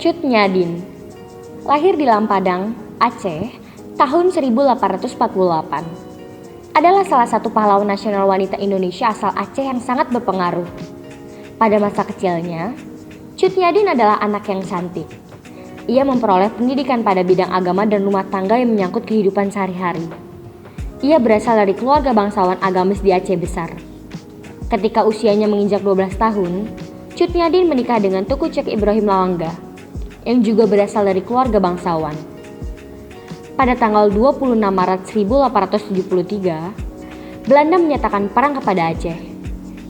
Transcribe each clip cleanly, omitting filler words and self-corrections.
Cut Nyak-dien lahir di Lampadang, Aceh, tahun 1848. Adalah salah satu pahlawan nasional wanita Indonesia asal Aceh yang sangat berpengaruh. Pada masa kecilnya, Cut Nyak-dien adalah anak yang cantik. Ia memperoleh pendidikan pada bidang agama dan rumah tangga yang menyangkut kehidupan sehari-hari. Ia berasal dari keluarga bangsawan agamis di Aceh Besar. Ketika usianya menginjak 12 tahun, Cut Nyak-dien menikah dengan Teuku Cek Ibrahim Lawangga yang juga berasal dari keluarga bangsawan. Pada tanggal 26 Maret 1873, Belanda menyatakan perang kepada Aceh.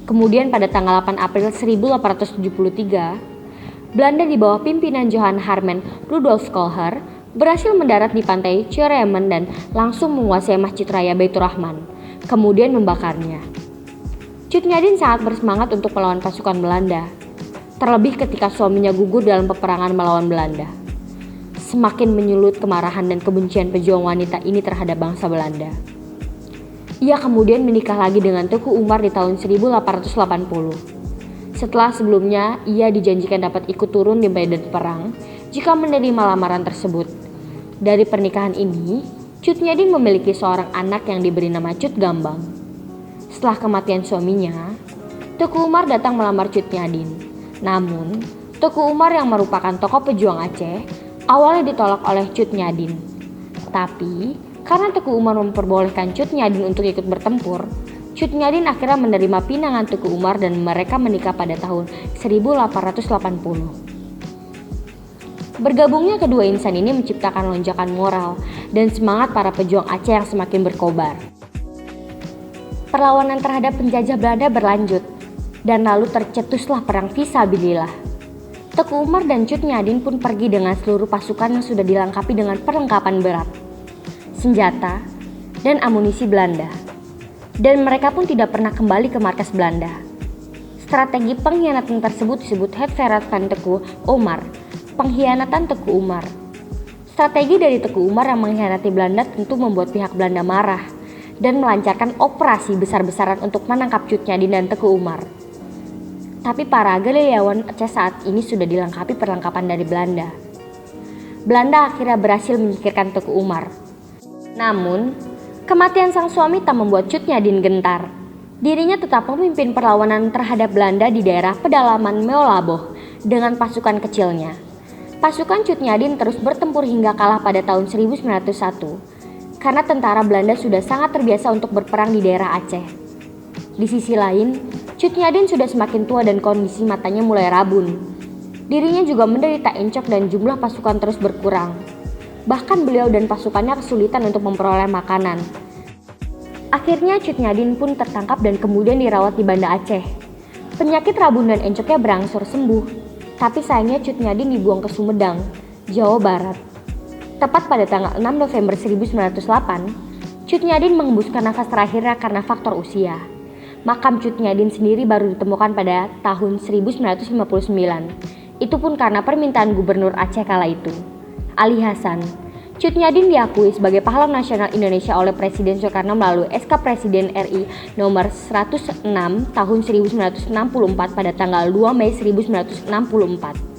Kemudian pada tanggal 8 April 1873, Belanda di bawah pimpinan Johan Herman Rudolf Schouler berhasil mendarat di pantai Cioremen dan langsung menguasai Masjid Raya Baitur Rahman, kemudian membakarnya. Cut Nyak-dien sangat bersemangat untuk melawan pasukan Belanda, terlebih ketika suaminya gugur dalam peperangan melawan Belanda. Semakin menyulut kemarahan dan kebencian pejuang wanita ini terhadap bangsa Belanda. Ia kemudian menikah lagi dengan Teuku Umar di tahun 1880. Setelah sebelumnya ia dijanjikan dapat ikut turun di medan perang jika menerima lamaran tersebut. Dari pernikahan ini, Cut Nyak-dien memiliki seorang anak yang diberi nama Cut Gambang. Setelah kematian suaminya, Teuku Umar datang melamar Cut Nyak-dien. Namun, Teuku Umar yang merupakan tokoh pejuang Aceh awalnya ditolak oleh Cut Nyak-dien. Tapi, karena Teuku Umar memperbolehkan Cut Nyak-dien untuk ikut bertempur, Cut Nyak-dien akhirnya menerima pinangan Teuku Umar dan mereka menikah pada tahun 1880. Bergabungnya kedua insan ini menciptakan lonjakan moral dan semangat para pejuang Aceh yang semakin berkobar. Perlawanan terhadap penjajah Belanda berlanjut, dan lalu tercetuslah perang Fisabilillah. Teuku Umar dan Cut Nyak-dien pun pergi dengan seluruh pasukan yang sudah dilengkapi dengan perlengkapan berat, senjata, dan amunisi Belanda. Dan mereka pun tidak pernah kembali ke markas Belanda. Strategi pengkhianatan tersebut disebut Het Verraad van Teuku Umar, pengkhianatan Teuku Umar. Strategi dari Teuku Umar yang mengkhianati Belanda tentu membuat pihak Belanda marah dan melancarkan operasi besar-besaran untuk menangkap Cut Nyak-dien dan Teuku Umar. Tapi para gerilyawan Aceh saat ini sudah dilengkapi perlengkapan dari Belanda. Belanda akhirnya berhasil menyingkirkan Teuku Umar. Namun, kematian sang suami tak membuat Cut Nyak-dien gentar. Dirinya tetap memimpin perlawanan terhadap Belanda di daerah pedalaman Meolaboh dengan pasukan kecilnya. Pasukan Cut Nyak-dien terus bertempur hingga kalah pada tahun 1901 karena tentara Belanda sudah sangat terbiasa untuk berperang di daerah Aceh. Di sisi lain, Cut Nyak-dien sudah semakin tua dan kondisi matanya mulai rabun. Dirinya juga menderita encok dan jumlah pasukan terus berkurang. Bahkan beliau dan pasukannya kesulitan untuk memperoleh makanan. Akhirnya Cut Nyak-dien pun tertangkap dan kemudian dirawat di Banda Aceh. Penyakit rabun dan encoknya berangsur sembuh, tapi sayangnya Cut Nyak-dien dibuang ke Sumedang, Jawa Barat. Tepat pada tanggal 6 November 1908, Cut Nyak-dien mengembuskan nafas terakhirnya karena faktor usia. Makam Cut Nyak-dien sendiri baru ditemukan pada tahun 1959. Itu pun karena permintaan Gubernur Aceh kala itu, Ali Hasan. Cut Nyak-dien diakui sebagai pahlawan nasional Indonesia oleh Presiden Soekarno melalui SK Presiden RI nomor 106 tahun 1964 pada tanggal 2 Mei 1964.